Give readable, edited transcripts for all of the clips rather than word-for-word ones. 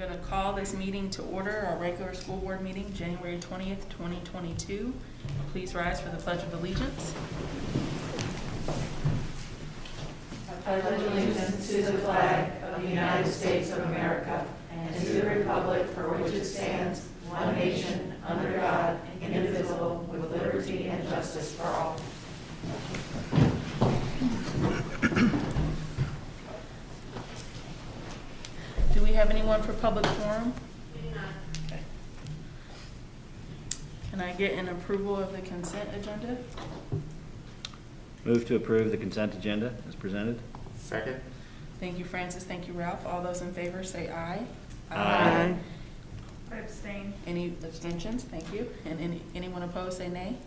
going to call this meeting to order, our regular school board meeting, January 20th, 2022. Please rise for the Pledge of Allegiance. I pledge allegiance to the flag of the United States of America and to the republic for which it stands, one nation, under God, indivisible, with liberty and justice for all. Do we have anyone for public forum? Okay. Can I get an approval of the consent agenda? Move to approve the consent agenda as presented. Second. Thank you, Francis. Thank you, Ralph. All those in favor say aye. Aye. I abstain. Any abstentions? Thank you. And anyone opposed say nay.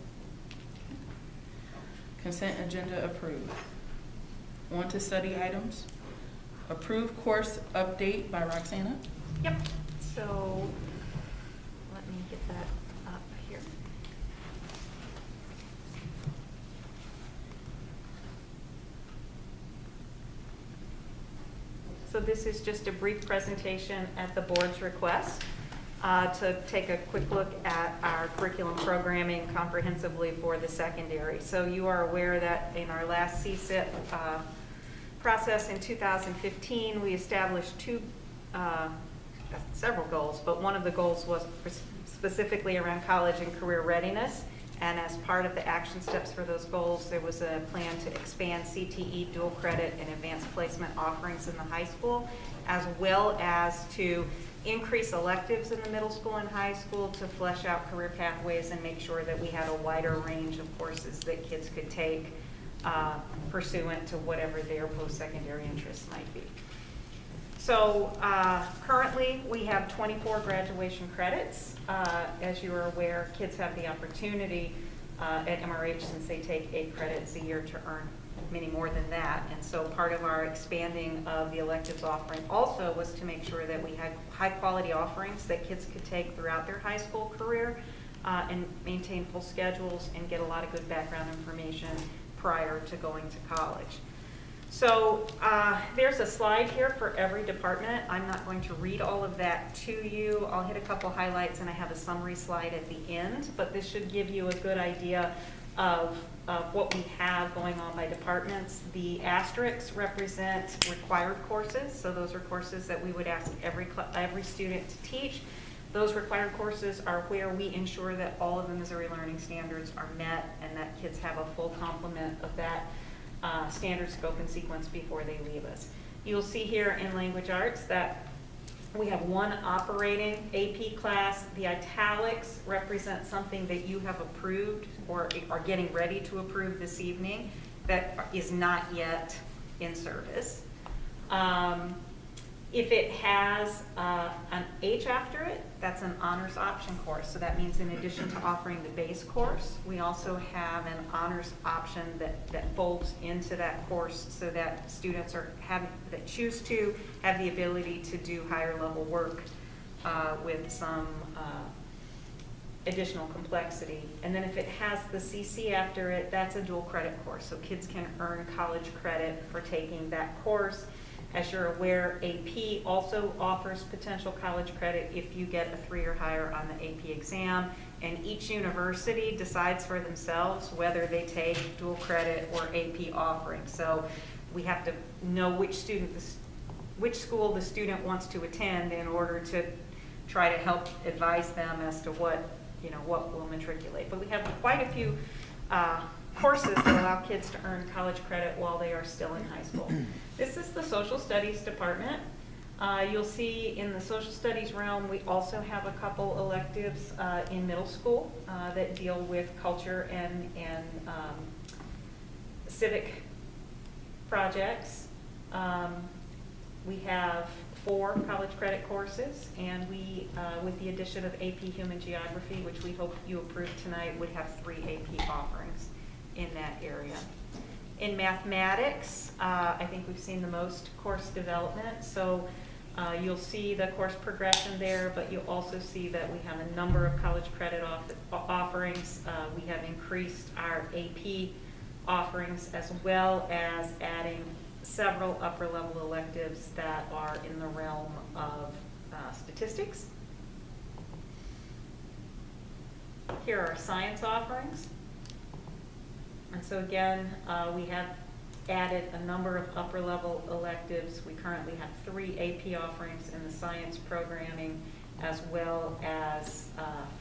Consent agenda approved. On to study items. Approved course update by Roxana. Yep. So let me get that up here. So this is just a brief presentation at the board's request to take a quick look at our curriculum programming comprehensively for the secondary. So you are aware that in our last CSIP process in 2015, we established several goals, but one of the goals was specifically around college and career readiness. And as part of the action steps for those goals, there was a plan to expand CTE, dual credit, and advanced placement offerings in the high school, as well as to increase electives in the middle school and high school to flesh out career pathways and make sure that we had a wider range of courses that kids could take pursuant to whatever their post-secondary interests might be. So currently we have 24 graduation credits. As you are aware, kids have the opportunity at MRH, since they take 8 credits a year, to earn many more than that. And so part of our expanding of the electives offering also was to make sure that we had high quality offerings that kids could take throughout their high school career and maintain full schedules and get a lot of good background information prior to going to college. So there's a slide here for every department. I'm not going to read all of that to you. I'll hit a couple highlights, and I have a summary slide at the end, but this should give you a good idea of what we have going on by departments. The asterisks represent required courses, so those are courses that we would ask every student to teach. Those required courses are where we ensure that all of the Missouri Learning Standards are met and that kids have a full complement of that standard scope and sequence before they leave us. You'll see here in language arts that we have one operating AP class. The italics represent something that you have approved or are getting ready to approve this evening that is not yet in service. If it has an H after it, that's an honors option course. So that means in addition to offering the base course, we also have an honors option that folds into that course so that students that choose to have the ability to do higher level work with some additional complexity. And then if it has the CC after it, that's a dual credit course. So kids can earn college credit for taking that course. As you're aware, AP also offers potential college credit if you get a 3 or higher on the AP exam, and each university decides for themselves whether they take dual credit or AP offerings. So we have to know which school the student wants to attend in order to try to help advise them as to what will matriculate. But we have quite a few courses that allow kids to earn college credit while they are still in high school. This is the social studies department. You'll see in the social studies realm, we also have a couple electives in middle school that deal with culture and civic projects. We have 4 college credit courses, and we, with the addition of AP Human Geography, which we hope you approve tonight, would have 3 AP offerings in that area. In mathematics, I think we've seen the most course development. So you'll see the course progression there, but you'll also see that we have a number of college credit offerings. We have increased our AP offerings, as well as adding several upper level electives that are in the realm of statistics. Here are our science offerings. And so again, we have added a number of upper level electives. We currently have 3 AP offerings in the science programming, as well as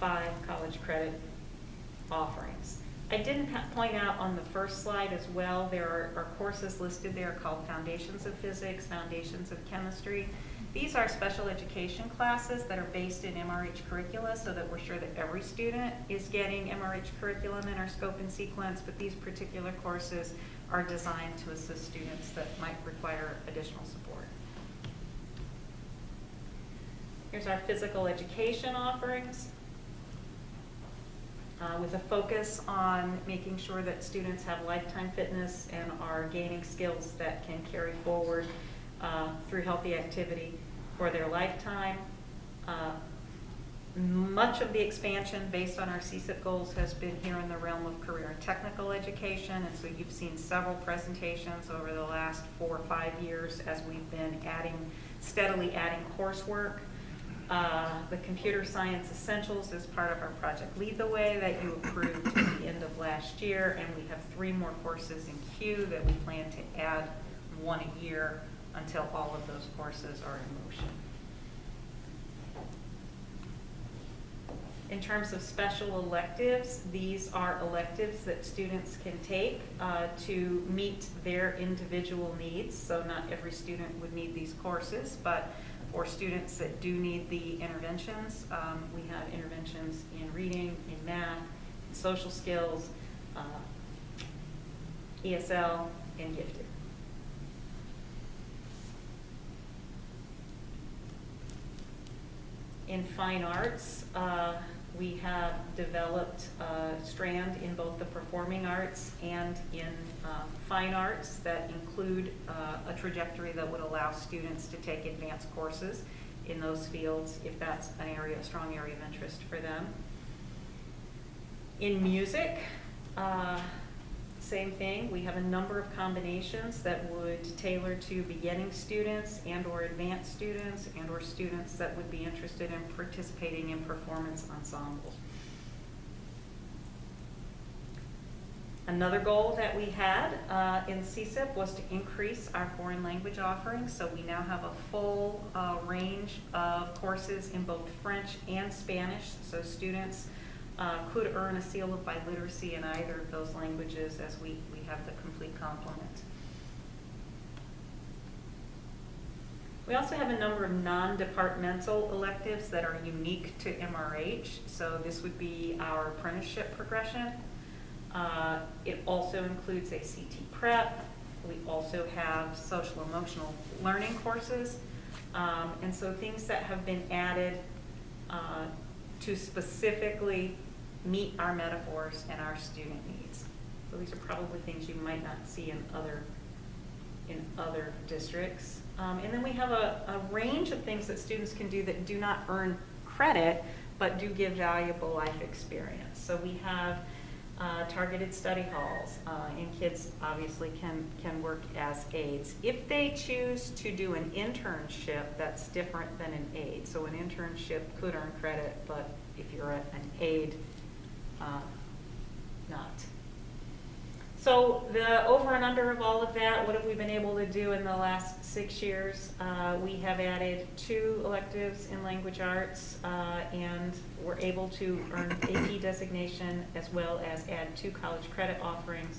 5 college credit offerings. I didn't point out on the first slide as well, there are courses listed there called Foundations of Physics, Foundations of Chemistry. These are special education classes that are based in MRH curricula, so that we're sure that every student is getting MRH curriculum in our scope and sequence, but these particular courses are designed to assist students that might require additional support. Here's our physical education offerings, with a focus on making sure that students have lifetime fitness and are gaining skills that can carry forward through healthy activity for their lifetime. Much of the expansion based on our CSIP goals has been here in the realm of career and technical education, and so you've seen several presentations over the last 4 or 5 years as we've been steadily adding coursework. The Computer Science Essentials is part of our Project Lead the Way that you approved at the end of last year, and we have 3 more courses in queue that we plan to add 1 a year until all of those courses are in motion. In terms of special electives, these are electives that students can take to meet their individual needs. So not every student would need these courses, but for students that do need the interventions, we have interventions in reading, in math, in social skills, ESL, and gifted. In fine arts, we have developed a strand in both the performing arts and in fine arts that include a trajectory that would allow students to take advanced courses in those fields if that's an area, a strong area of interest for them. In music, same thing. We have a number of combinations that would tailor to beginning students and or advanced students and or students that would be interested in participating in performance ensembles. Another goal that we had in CSIP was to increase our foreign language offerings. So we now have a full range of courses in both French and Spanish. So students could earn a seal of biliteracy in either of those languages as we have the complete complement. We also have a number of non-departmental electives that are unique to MRH. So this would be our apprenticeship progression. It also includes a CT prep. We also have social emotional learning courses. And so things that have been added to specifically meet our metaphors and our student needs. So these are probably things you might not see in other districts. And then we have a range of things that students can do that do not earn credit, but do give valuable life experience. So we have targeted study halls, and kids obviously can work as aides. If they choose to do an internship, that's different than an aide. So an internship could earn credit, but if you're an aide, not. So the over and under of all of that, what have we been able to do in the last 6 years? We have added 2 electives in language arts, and we're able to earn AP designation as well as add 2 college credit offerings.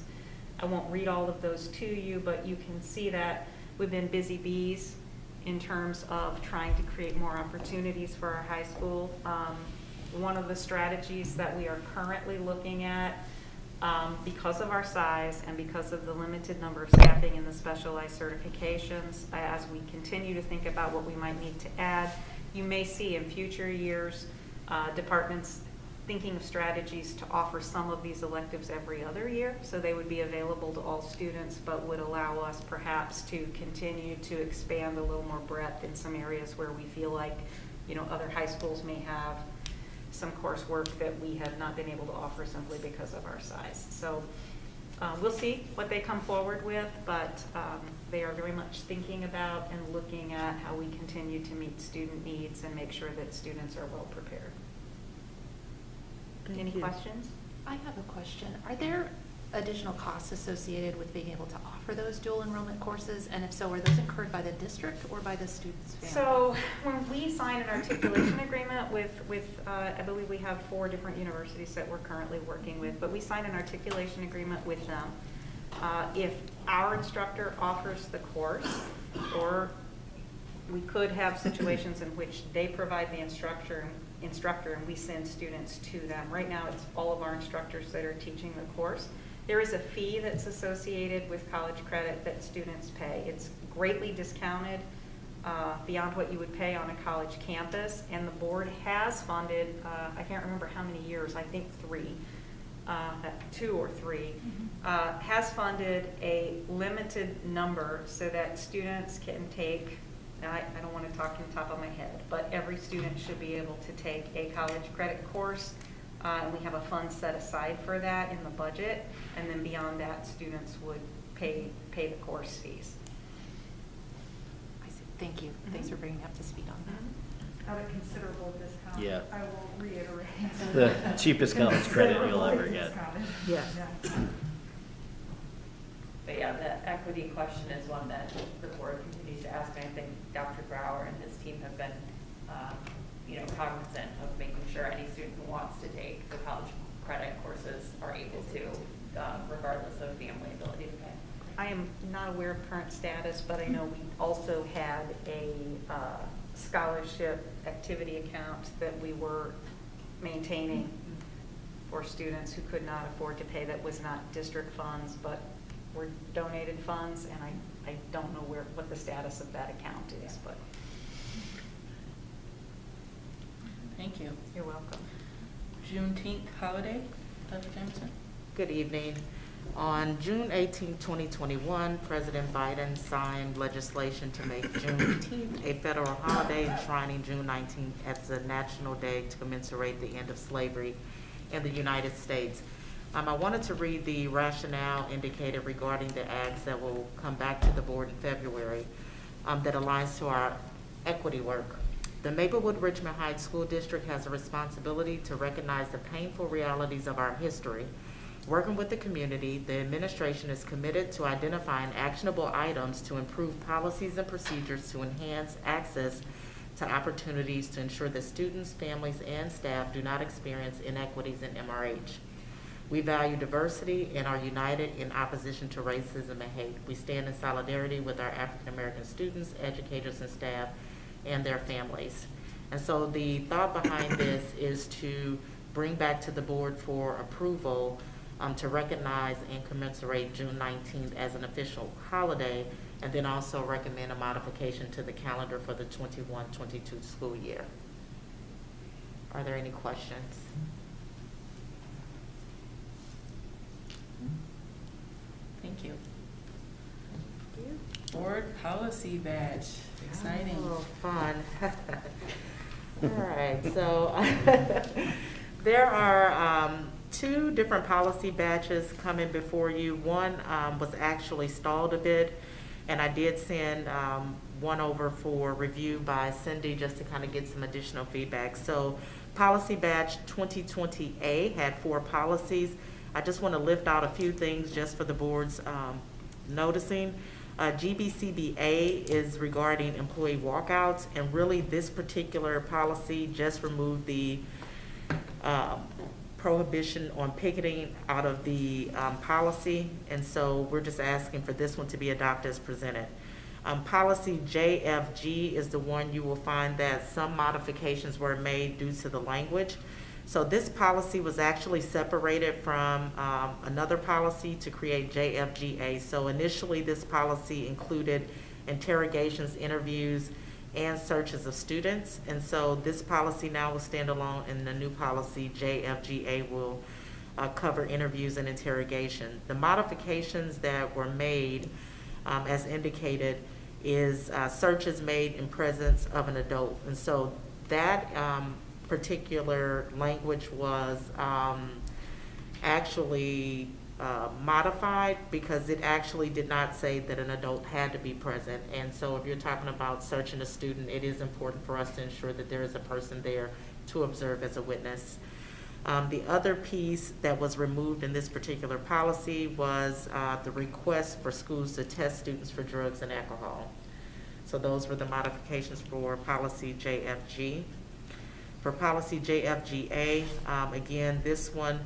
I won't read all of those to you, but you can see that we've been busy bees in terms of trying to create more opportunities for our high school. One of the strategies that we are currently looking at, because of our size and because of the limited number of staffing in the specialized certifications, as we continue to think about what we might need to add, you may see in future years departments thinking of strategies to offer some of these electives every other year, so they would be available to all students, but would allow us perhaps to continue to expand a little more breadth in some areas where we feel like, other high schools may have some coursework that we have not been able to offer simply because of our size. So we'll see what they come forward with, but they are very much thinking about and looking at how we continue to meet student needs and make sure that students are well prepared. Any questions? I have a question. Are there additional costs associated with being able to offer those dual enrollment courses? And if so, are those incurred by the district or by the student's family? So when we sign an articulation agreement with I believe we have 4 different universities that we're currently working with, but we sign an articulation agreement with them. If our instructor offers the course, or we could have situations in which they provide the instructor and we send students to them. Right now, it's all of our instructors that are teaching the course. There is a fee that's associated with college credit that students pay. It's greatly discounted beyond what you would pay on a college campus, and the board has funded, I can't remember how many years, I think 3, 2 or 3, has funded a limited number so that students can take, I don't want to talk from the top of my head, but every student should be able to take a college credit course. And we have a fund set aside for that in the budget, and then beyond that, students would pay the course fees. I see. Thank you. Thanks for bringing me up to speed on that. At a considerable discount. Yeah. I will reiterate. The cheapest college credit you'll ever Considerably get. discounted. Yeah. But yeah, the equity question is one that the board continues to ask, and I think Dr. Brower and his team have been, cognizant of making sure any student who wants to take the college credit courses are able to, regardless of family ability to pay. I am not aware of current status, but I know we also had a scholarship activity account that we were maintaining for students who could not afford to pay. That was not district funds, but were donated funds, and I don't know what the status of that account is, but. Thank you. You're welcome. Juneteenth holiday, Dr. Jameson? Good evening. On June 18, 2021, President Biden signed legislation to make Juneteenth a federal holiday, enshrining June 19th as a national day to commemorate the end of slavery in the United States. I wanted to read the rationale indicated regarding the acts that will come back to the board in February that aligns to our equity work. The Maplewood-Richmond Heights School District has a responsibility to recognize the painful realities of our history. Working with the community, the administration is committed to identifying actionable items to improve policies and procedures to enhance access to opportunities to ensure that students, families, and staff do not experience inequities in MRH. We value diversity and are united in opposition to racism and hate. We stand in solidarity with our African American students, educators, and staff, and their families. And so the thought behind this is to bring back to the board for approval to recognize and commemorate June 19th as an official holiday, and then also recommend a modification to the calendar for the 21-22 school year. Are there any questions? Thank you. Board policy badge, exciting. Oh, fun. All right, so there are 2 different policy batches coming before you. One was actually stalled a bit, and I did send one over for review by Cindy just to kind of get some additional feedback. So policy batch 2020A had 4 policies. I just want to lift out a few things just for the board's noticing. GBCBA is regarding employee walkouts, and really this particular policy just removed the prohibition on picketing out of the policy, and so we're just asking for this one to be adopted as presented. Policy JFG is the one you will find that some modifications were made due to the language. So this policy was actually separated from another policy to create JFGA. So initially this policy included interrogations, interviews, and searches of students. And so this policy now will stand alone, and the new policy JFGA will cover interviews and interrogation. The modifications that were made, as indicated, is searches made in presence of an adult. And so that particular language was actually modified because it actually did not say that an adult had to be present. And so if you're talking about searching a student, it is important for us to ensure that there is a person there to observe as a witness. The other piece that was removed in this particular policy was the request for schools to test students for drugs and alcohol. So those were the modifications for policy JFG. For policy JFGA, again, this one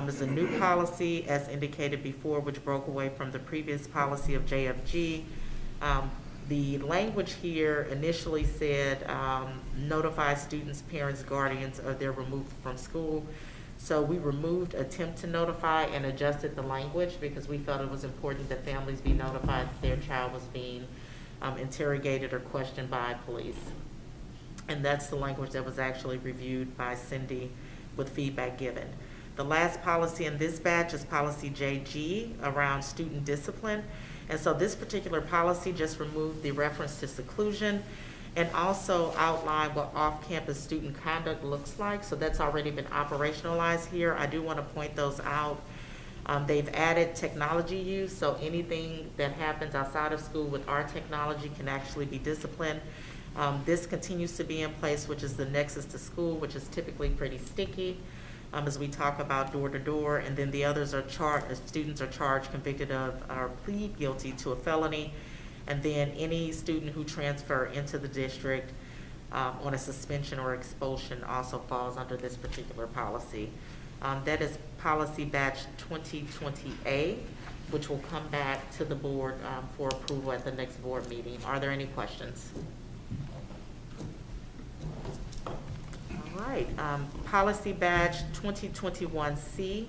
is a new policy as indicated before, which broke away from the previous policy of JFG. The language here initially said notify students, parents, guardians of their removal from school. So we removed attempt to notify and adjusted the language because we felt it was important that families be notified that their child was being interrogated or questioned by police. And that's the language that was actually reviewed by Cindy with feedback given. The last policy in this batch is policy JG around student discipline. And so this particular policy just removed the reference to seclusion and also outlined what off-campus student conduct looks like. So that's already been operationalized here. I do want to point those out. They've added technology use, so anything that happens outside of school with our technology can actually be disciplined. This continues to be in place, which is the nexus to school, which is typically pretty sticky. As we talk about door-to-door, and then the others are charged, students are charged, convicted of, or plead guilty to a felony, and then any student who transfer into the district on a suspension or expulsion also falls under this particular policy. That is policy batch 2020A, which will come back to the board for approval at the next board meeting. Are there any questions? All right, policy batch 2021C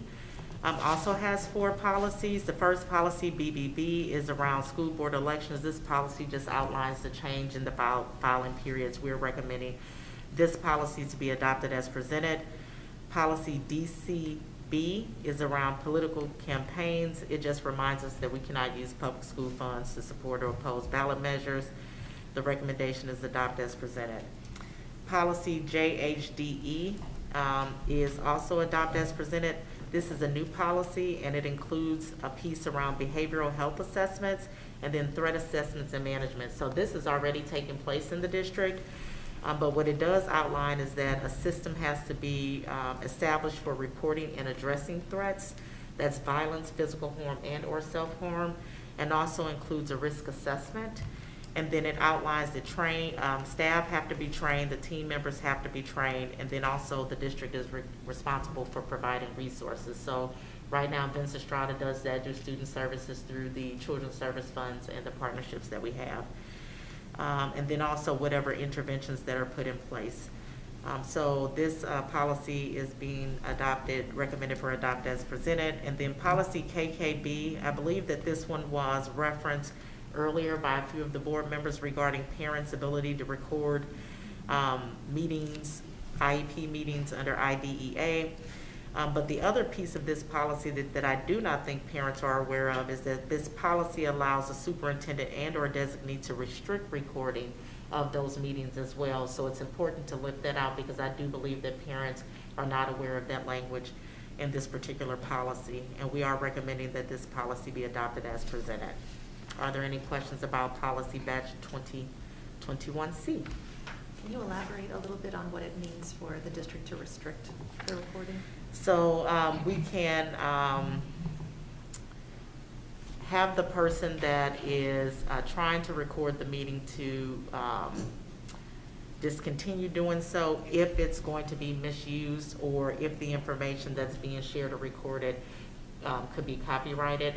also has 4 policies. The first policy, BBB, is around school board elections. This policy just outlines the change in the filing periods. We're recommending this policy to be adopted as presented. Policy DCB is around political campaigns. It just reminds us that we cannot use public school funds to support or oppose ballot measures. The recommendation is adopted as presented. Policy JHDE is also adopted as presented. This is a new policy and it includes a piece around behavioral health assessments and then threat assessments and management. So this is already taking place in the district, but what it does outline is that a system has to be established for reporting and addressing threats. That's violence, physical harm, and or self-harm, and also includes a risk assessment. And then it outlines that staff have to be trained, the team members have to be trained, and then also the district is responsible for providing resources. So right now, Vince Estrada does that, do student services through the children's service funds and the partnerships that we have. And then also whatever interventions that are put in place. So this policy is being adopted, recommended for adopt as presented. And then policy KKB, I believe that this one was referenced earlier by a few of the board members regarding parents' ability to record meetings, IEP meetings under IDEA. But the other piece of this policy that I do not think parents are aware of is that this policy allows a superintendent and or designee to restrict recording of those meetings as well. So it's important to lift that out because I do believe that parents are not aware of that language in this particular policy. And we are recommending that this policy be adopted as presented. Are there any questions about policy batch 2021C? Can you elaborate a little bit on what it means for the district to restrict the recording? So we can have the person that is trying to record the meeting to discontinue doing so if it's going to be misused or if the information that's being shared or recorded could be copyrighted.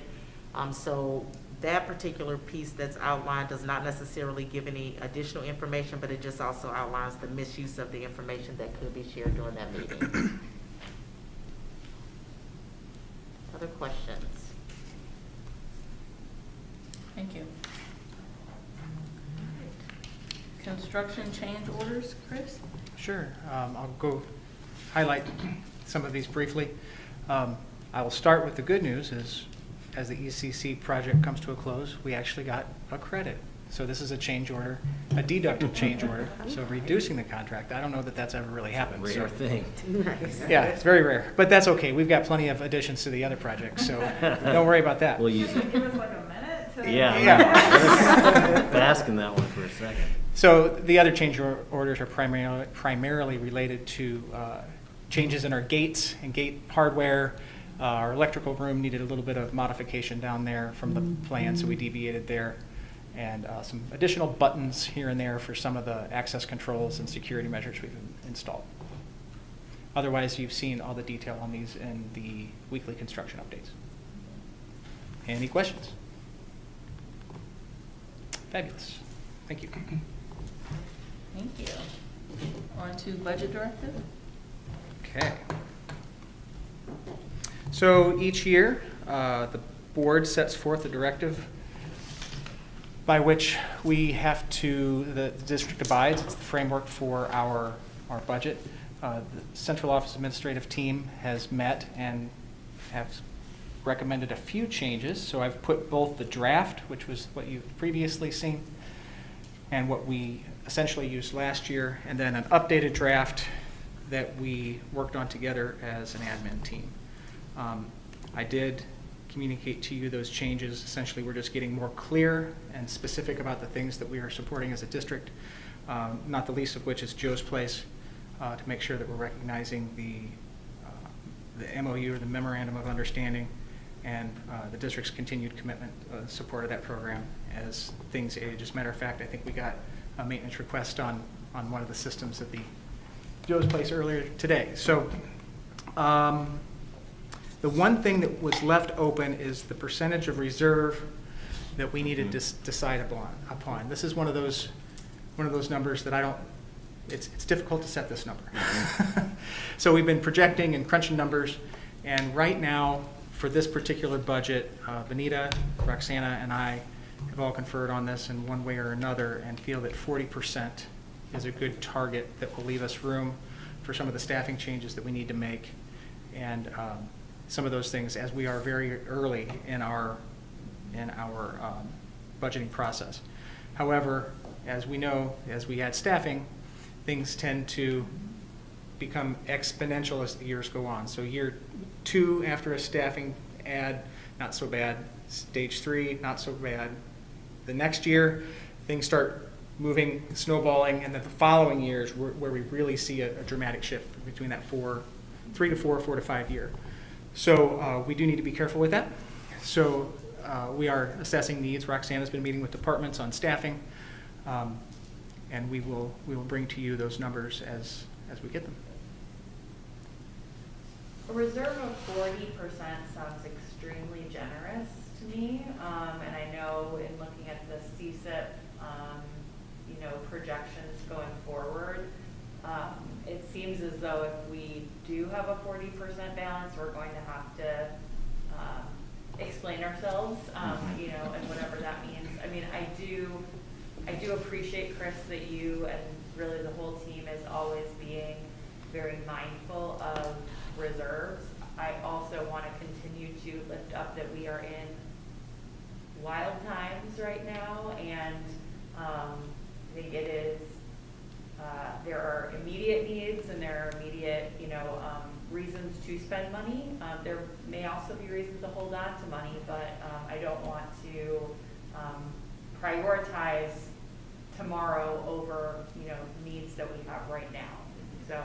So that particular piece that's outlined does not necessarily give any additional information, but it just also outlines the misuse of the information that could be shared during that meeting. Other questions? Thank you. Construction change orders, Chris? Sure. I'll go highlight some of these briefly. I will start with the good news is as the ECC project comes to a close, we actually got a credit So this is a change order, a deductive change order, so reducing the contract. I don't know that that's ever really happened. So. Rare thing. Yeah, it's very rare, but that's okay. We've got plenty of additions to the other projects, so don't worry about that. We'll use Give it. us like a minute to. Yeah. Bask in that one for a second. So the other change orders are primarily related to changes in our gates and gate hardware. Our electrical room needed a little bit of modification down there from the plan, so we deviated there. And some additional buttons here and there for some of the access controls and security measures we've installed. Otherwise, you've seen all the detail on these in the weekly construction updates. Any questions? Fabulous. Thank you. Thank you. On to budget directive. Okay. So each year, the board sets forth a directive by which we have to, the district abides. It's the framework for our budget. The central office administrative team has met and have recommended a few changes. So I've put both the draft, which was what you've previously seen, and what we essentially used last year, and then an updated draft that we worked on together as an admin team. I did communicate to you those changes. Essentially, we're just getting more clear and specific about the things that we are supporting as a district, not the least of which is Joe's Place, to make sure that we're recognizing the MOU, or the Memorandum of Understanding, and the district's continued commitment, support of that program as things age. As a matter of fact, I think we got a maintenance request on one of the systems at the Joe's Place earlier today. So the one thing that was left open is the percentage of reserve that we needed to decide upon. This is one of those numbers that I don't. It's difficult to set this number. So we've been projecting and crunching numbers, and right now for this particular budget, Benita, Roxana, and I have all conferred on this in one way or another, and feel that 40% is a good target that will leave us room for some of the staffing changes that we need to make, and some of those things, as we are very early in our budgeting process. However, as we know, as we add staffing, things tend to become exponential as the years go on. So year 2 after a staffing add, not so bad. Stage 3, not so bad. The next year, things start moving, snowballing, and then the following years where we really see a dramatic shift between that 3 to 4, 4 to 5 year. So we do need to be careful with that. So we are assessing needs. Roxana's been meeting with departments on staffing, and we will bring to you those numbers as we get them. A reserve of 40% sounds extremely generous to me, and I know in looking at the CSIP, projections going forward, it seems as though if we do have a 40% balance, we're going to have to explain ourselves, and whatever that means. I mean, I do appreciate, Chris, that you and really the whole team is always being very mindful of reserves. I also want to continue to lift up that we are in wild times right now, and I think it is, there are immediate needs and there are immediate, reasons to spend money. There may also be reasons to hold on to money, but I don't want to prioritize tomorrow over, needs that we have right now. So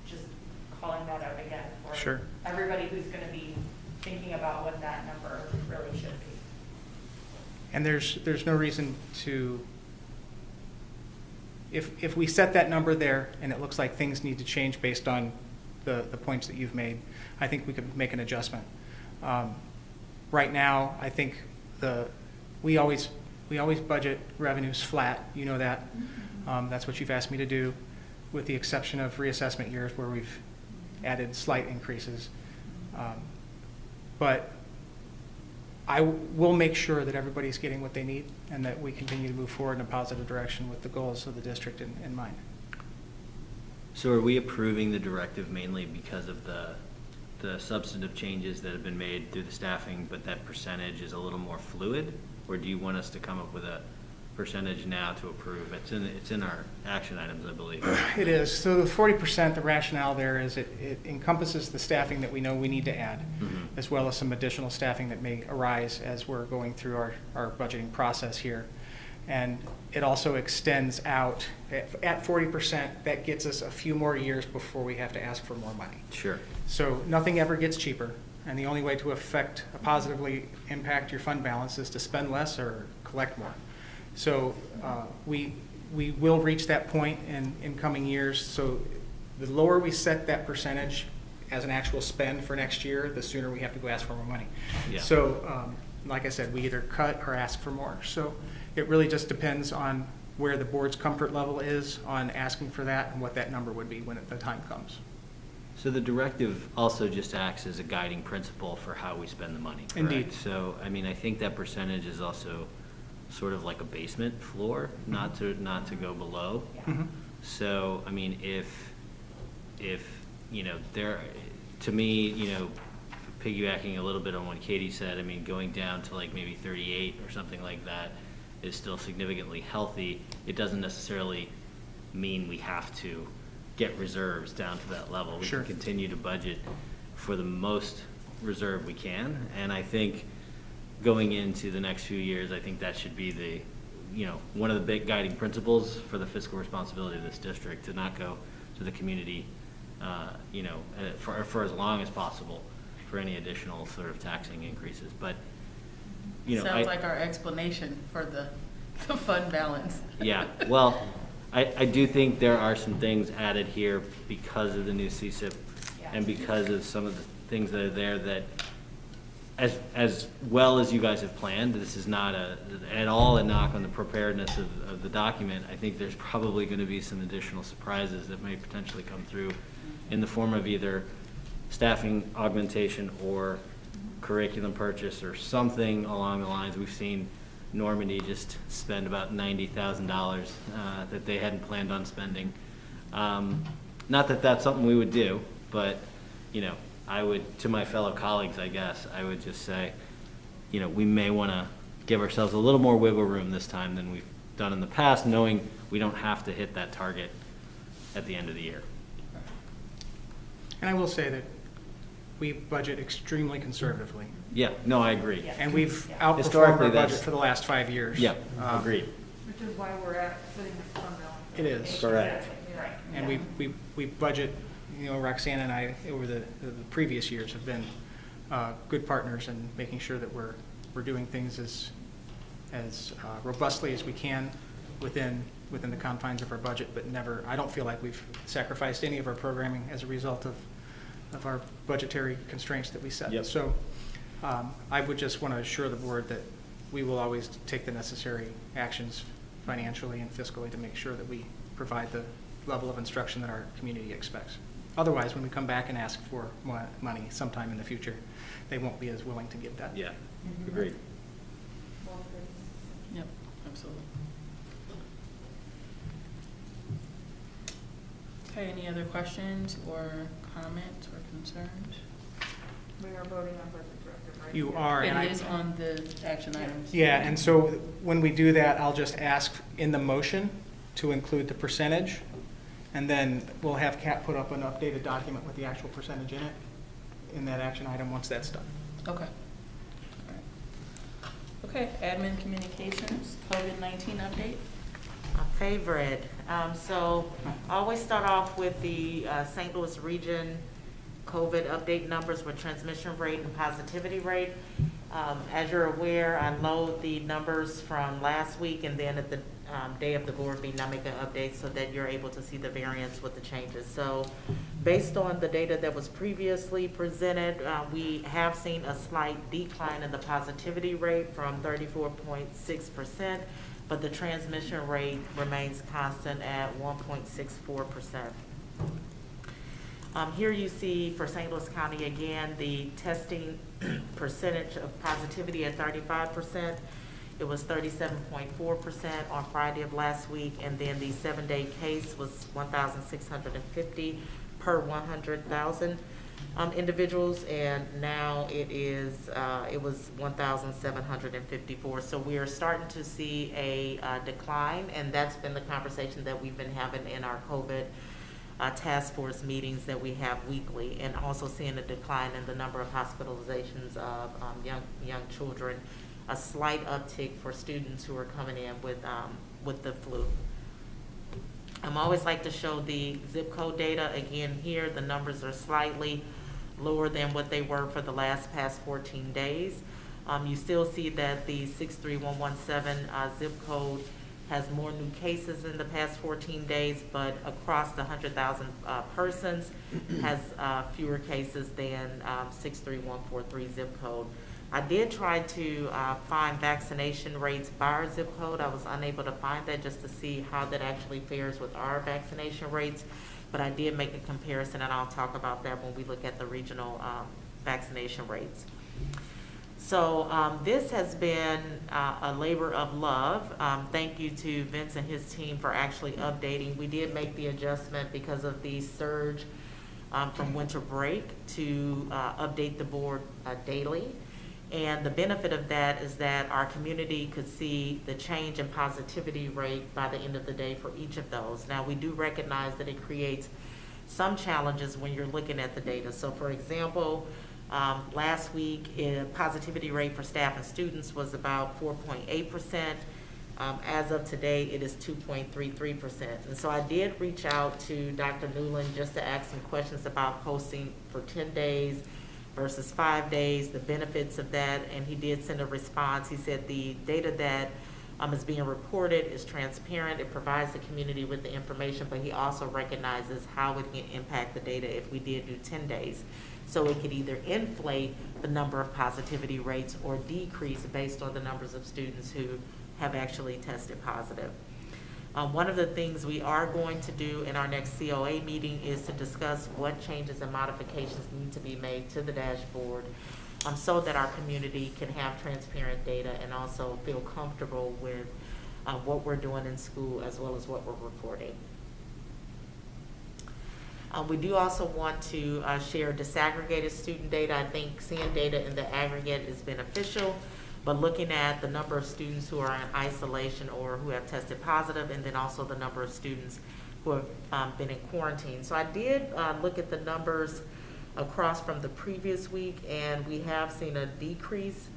just calling that out again for Sure. everybody who's going to be thinking about what that number really should be. And there's no reason to, if we set that number there and it looks like things need to change based on the points that you've made, I think we could make an adjustment. Right now, I think we always budget revenues flat. You know that. That's what you've asked me to do, with the exception of reassessment years where we've added slight increases. But I will make sure that everybody's getting what they need and that we continue to move forward in a positive direction with the goals of the district in mind. So are we approving the directive mainly because of the substantive changes that have been made through the staffing, but that percentage is a little more fluid? Or do you want us to come up with a percentage now to approve? It's in our action items, I believe. It is. So the 40%, the rationale there is it encompasses the staffing that we know we need to add, as well as some additional staffing that may arise as we're going through our budgeting process here. And it also extends out at 40%. That gets us a few more years before we have to ask for more money. Sure. So nothing ever gets cheaper, and the only way to positively impact your fund balance is to spend less or collect more. So we will reach that point in coming years. So the lower we set that percentage as an actual spend for next year, the sooner we have to go ask for more money. Yeah. So like I said, we either cut or ask for more. So it really just depends on where the board's comfort level is on asking for that and what that number would be when the time comes. So the directive also just acts as a guiding principle for how we spend the money, correct? Indeed. So, I mean, I think that percentage is also sort of like a basement floor, not to go below. Mhm. So, I mean, if you know, to me, you know, piggybacking a little bit on what Katie said, I mean, going down to like maybe 38 or something like that is still significantly healthy. It doesn't necessarily mean we have to get reserves down to that level. We Sure. can continue to budget for the most reserve we can, and I think going into the next few years, I think that should be the, you know, one of the big guiding principles for the fiscal responsibility of this district, to not go to the community, you know, for as long as possible for any additional sort of taxing increases. But, you know, Sounds like our explanation for the fund balance. Yeah, well, I do think there are some things added here because of the new CSIP and because of some of the things that are there that, as well as you guys have planned, this is not at all a knock on the preparedness of the document. I think there's probably going to be some additional surprises that may potentially come through in the form of either staffing augmentation or curriculum purchase or something along the lines. We've seen Normandy just spend about $90,000 that they hadn't planned on spending. Not that that's something we would do, but, you know, I would, to my fellow colleagues, I guess, I would just say, you know, we may want to give ourselves a little more wiggle room this time than we've done in the past, knowing we don't have to hit that target at the end of the year. And I will say that we budget extremely conservatively. Yeah, no, I agree. And we've Historically, outperformed our budget that's- for the last 5 years. Yeah, agreed. Which is why we're at sitting at fund balance. It is. Correct. Right. And we budget, you know, Roxanne and I, over the previous years, have been good partners in making sure that we're doing things as robustly as we can within the confines of our budget, but never, I don't feel like we've sacrificed any of our programming as a result of our budgetary constraints that we set. Yep. So I would just want to assure the board that we will always take the necessary actions financially and fiscally to make sure that we provide the level of instruction that our community expects. Otherwise, when we come back and ask for more money sometime in the future, they won't be as willing to give that. Yeah, agreed. Well, good. Yep, absolutely. Okay, any other questions or comments or concerns? We are voting on budget directive, right? You are, and It is on the action items. Yeah, and so when we do that, I'll just ask in the motion to include the percentage, and then we'll have Kat put up an updated document with the actual percentage in it, in that action item, once that's done. Okay. All right. Okay, admin communications, COVID-19 update. My favorite. So I always start off with the St. Louis region COVID update numbers with transmission rate and positivity rate. As you're aware, I load the numbers from last week, and then at the day of the board meeting, I make an update so that you're able to see the variance with the changes. So based on the data that was previously presented, we have seen a slight decline in the positivity rate from 34.6%, but the transmission rate remains constant at 1.64%. Here you see for St. Louis County again, the testing percentage of positivity at 35%. It was 37.4% on Friday of last week, and then the 7-day case was 1,650 per 100,000. individuals, and now it was 1,754. So we are starting to see a decline, and that's been the conversation that we've been having in our COVID task force meetings that we have weekly, and also seeing a decline in the number of hospitalizations of young children, a slight uptick for students who are coming in with the flu. I'm always like to show the zip code data. Again, here the numbers are slightly lower than what they were for the past 14 days. You still see that the 63117 zip code has more new cases in the past 14 days, but across the 100,000 persons has fewer cases than 63143 zip code. I did try to find vaccination rates by our zip code. I was unable to find that just to see how that actually fares with our vaccination rates, but I did make a comparison, and I'll talk about that when we look at the regional vaccination rates. So this has been a labor of love. Thank you to Vince and his team for actually updating. We did make the adjustment because of the surge from winter break to update the board daily. And the benefit of that is that our community could see the change in positivity rate by the end of the day for each of those. Now, we do recognize that it creates some challenges when you're looking at the data. So for example, last week, positivity rate for staff and students was about 4.8%. As of today, it is 2.33%. And so I did reach out to Dr. Newland just to ask some questions about posting for 10 days versus 5 days, the benefits of that, and he did send a response. He said the data that is being reported is transparent. It provides the community with the information, but he also recognizes how it can impact the data if we did do 10 days. So it could either inflate the number of positivity rates or decrease based on the numbers of students who have actually tested positive. One of the things we are going to do in our next COA meeting is to discuss what changes and modifications need to be made to the dashboard so that our community can have transparent data and also feel comfortable with what we're doing in school as well as what we're reporting. We do also want to share disaggregated student data. I think seeing data in the aggregate is beneficial, but looking at the number of students who are in isolation or who have tested positive, and then also the number of students who have been in quarantine. So I did look at the numbers across from the previous week, and we have seen a decrease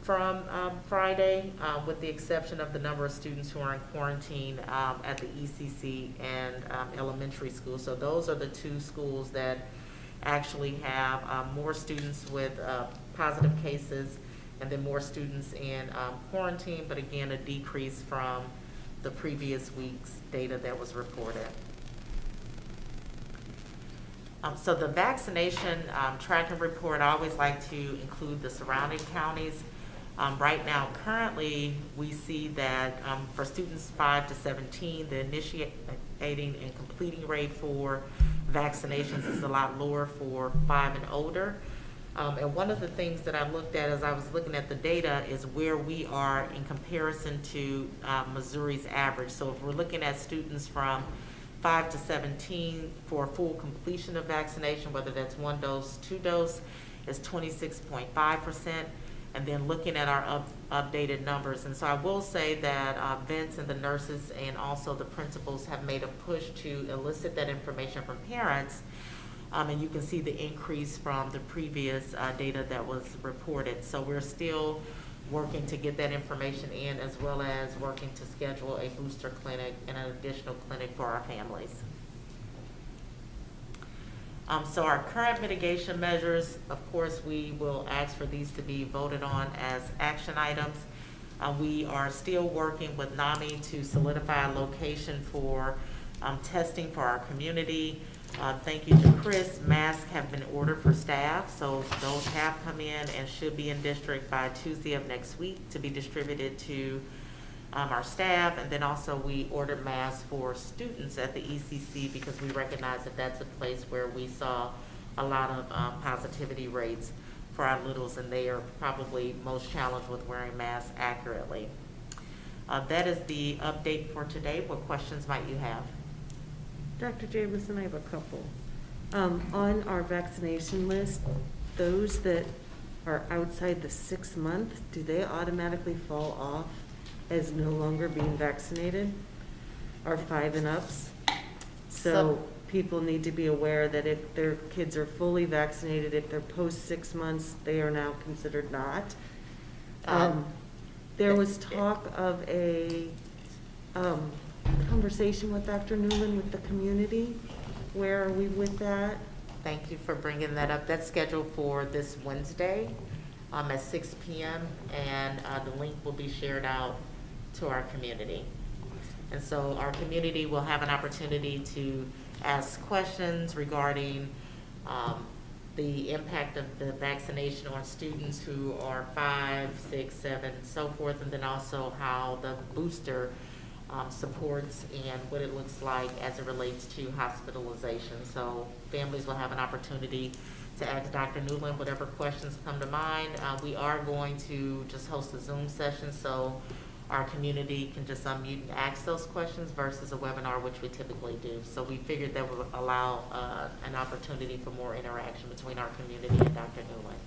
from Friday, with the exception of the number of students who are in quarantine at the ECC and elementary school. So those are the two schools that actually have more students with positive cases, and then more students in quarantine, but again, a decrease from the previous week's data that was reported. So the vaccination tracking report, I always like to include the surrounding counties. Right now, currently, we see that for students 5 to 17, the initiating and completing rate for vaccinations is a lot lower for 5 and older. And one of the things that I looked at as I was looking at the data is where we are in comparison to Missouri's average. So if we're looking at students from 5 to 17 for full completion of vaccination, whether that's 1 dose, 2 dose, is 26.5%. And then looking at our updated numbers. And so I will say that Vince and the nurses and also the principals have made a push to elicit that information from parents. And you can see the increase from the previous data that was reported. So we're still working to get that information in, as well as working to schedule a booster clinic and an additional clinic for our families. So our current mitigation measures, of course, we will ask for these to be voted on as action items. We are still working with NAMI to solidify a location for testing for our community. Thank you to Chris. Masks have been ordered for staff, so those have come in and should be in district by Tuesday of next week to be distributed to our staff. And then also we ordered masks for students at the ECC because we recognize that that's a place where we saw a lot of positivity rates for our littles, and they are probably most challenged with wearing masks accurately. That is the update for today. What questions might you have? Dr. Jamison, I have a couple. On our vaccination list, those that are outside the 6 month, do they automatically fall off as no longer being vaccinated? Or 5 and ups? So people need to be aware that if their kids are fully vaccinated, if they're post 6 months, they are now considered not. There was talk of a conversation with Dr. Newland with the community. Where are we with that? Thank you for bringing that up. That's scheduled for this Wednesday at 6 p.m. and the link will be shared out to our community. And so our community will have an opportunity to ask questions regarding the impact of the vaccination on students who are 5, 6, 7, so forth, and then also how the booster supports and what it looks like as it relates to hospitalization. So families will have an opportunity to ask Dr. Newland whatever questions come to mind. We are going to just host a Zoom session so our community can just unmute and ask those questions versus a webinar, which we typically do. So we figured that would allow an opportunity for more interaction between our community and Dr. Newland.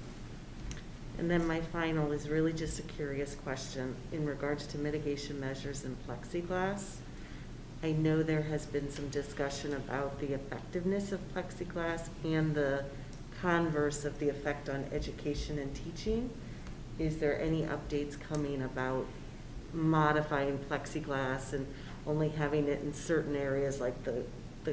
And then my final is really just a curious question in regards to mitigation measures in plexiglass. I know there has been some discussion about the effectiveness of plexiglass and the converse of the effect on education and teaching. Is there any updates coming about modifying plexiglass and only having it in certain areas like the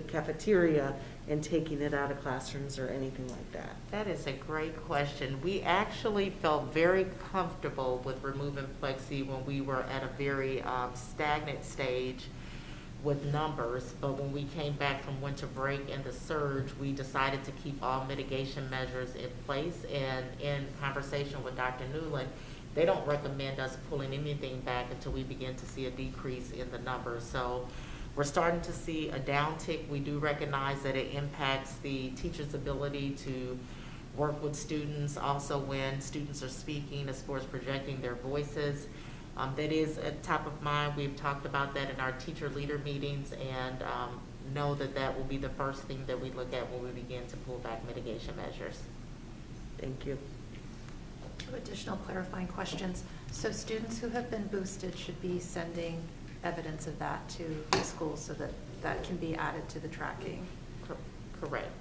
cafeteria and taking it out of classrooms or anything like that? That is a great question. We actually felt very comfortable with removing plexi when we were at a very stagnant stage with numbers, but when we came back from winter break and the surge, we decided to keep all mitigation measures in place. And in conversation with Dr. Newland, they don't recommend us pulling anything back until we begin to see a decrease in the numbers. So we're starting to see a downtick. We do recognize that it impacts the teacher's ability to work with students, also when students are speaking as far as projecting their voices. That is at top of mind. We've talked about that in our teacher leader meetings and know that that will be the first thing that we look at when we begin to pull back mitigation measures. Thank you. 2 additional clarifying questions. So students who have been boosted should be sending evidence of that to the school so that that can be added to the tracking. Correct.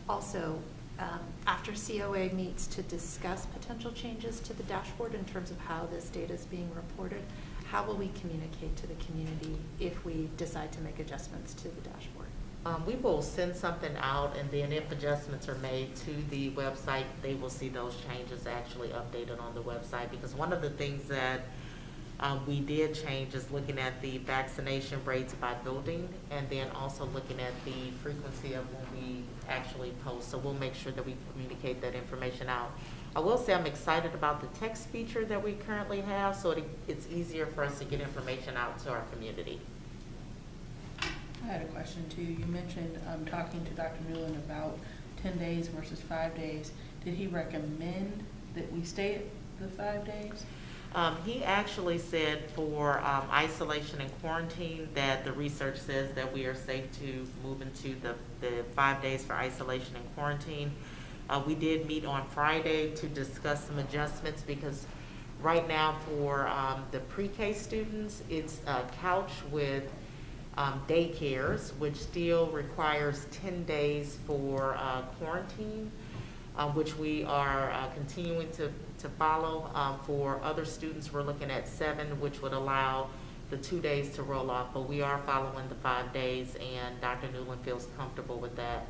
Also, after COA meets to discuss potential changes to the dashboard in terms of how this data is being reported, how will we communicate to the community if we decide to make adjustments to the dashboard? We will send something out, and then if adjustments are made to the website, they will see those changes actually updated on the website. Because one of the things that we did change is looking at the vaccination rates by building, and then also looking at the frequency of when we actually post. So we'll make sure that we communicate that information out. I will say I'm excited about the text feature that we currently have, so it's easier for us to get information out to our community. I had a question too. You mentioned talking to Dr. Newland about 10 days versus 5 days. Did he recommend that we stay at the 5 days? He actually said for isolation and quarantine that the research says that we are safe to move into the 5 days for isolation and quarantine. We did meet on Friday to discuss some adjustments because right now for the pre-K students, it's couched with daycares, which still requires 10 days for quarantine, which we are continuing to follow. For other students, we're looking at 7, which would allow the 2 days to roll off, but we are following the 5 days, and Dr. Newland feels comfortable with that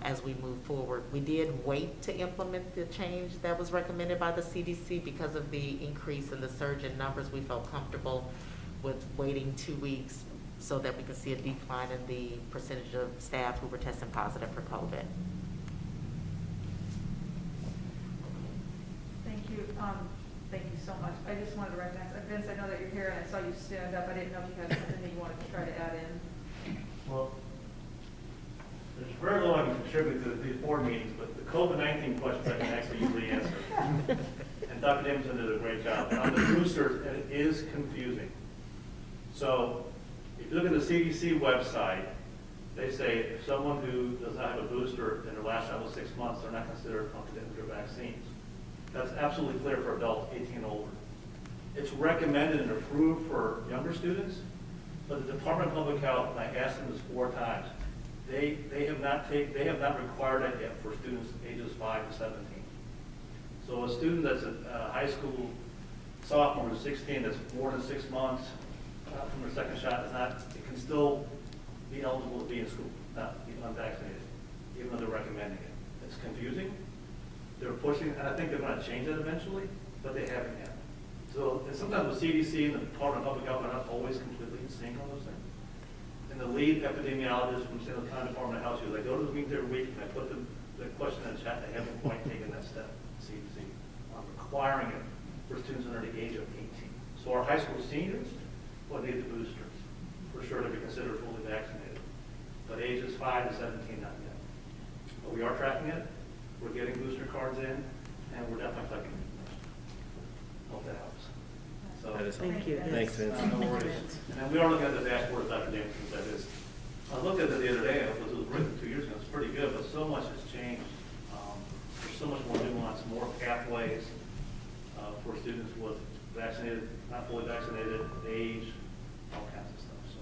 as we move forward. We did wait to implement the change that was recommended by the CDC because of the increase in the surge in numbers. We felt comfortable with waiting 2 weeks so that we could see a decline in the percentage of staff who were testing positive for COVID. Thank you. Thank you so much. I just wanted to recognize, Vince, I know that you're here and I saw you stand up. I didn't know if you had something that you wanted to try to add in. Well, there's very little I can contribute to these board meetings, but the COVID-19 questions I can actually usually answer. And Dr. Davidson did a great job. And on the boosters, it is confusing. So if you look at the CDC website, they say if someone who does not have a booster and their last shot was 6 months, they're not considered up to date with their vaccines. That's absolutely clear for adults 18 and older. It's recommended and approved for younger students, but the Department of Public Health, and I asked them this 4 times, they have not required that yet for students ages 5 to 17. So a student that's a high school sophomore who's 16, that's more than 6 months from their second shot, it can still be eligible to be in school, not be unvaccinated, even though they're recommending it. It's confusing. They're pushing, and I think they're going to change that eventually, but they haven't yet. So, and sometimes the CDC and the Department of Public Health are not always completely in sync on those things. And the lead epidemiologist from San Antonio Department of Health, I go to the meetings every week and I put the question in the chat, and they haven't quite taken that step, CDC, on requiring it for students under the age of 18. So our high school seniors will need the boosters, for sure, to be considered fully vaccinated. But ages 5 to 17, not yet. But we are tracking it. We're getting booster cards in, and we're definitely collecting it. Hope that helps. So, Thank you. Thanks, Vince. no worries. And we are looking at the dashboard, as Dr. Jameson said. I looked at it the other day. It was written 2 years ago. It's pretty good, but so much has changed. There's so much more nuance, more pathways for students with vaccinated, not fully vaccinated, age, all kinds of stuff. So,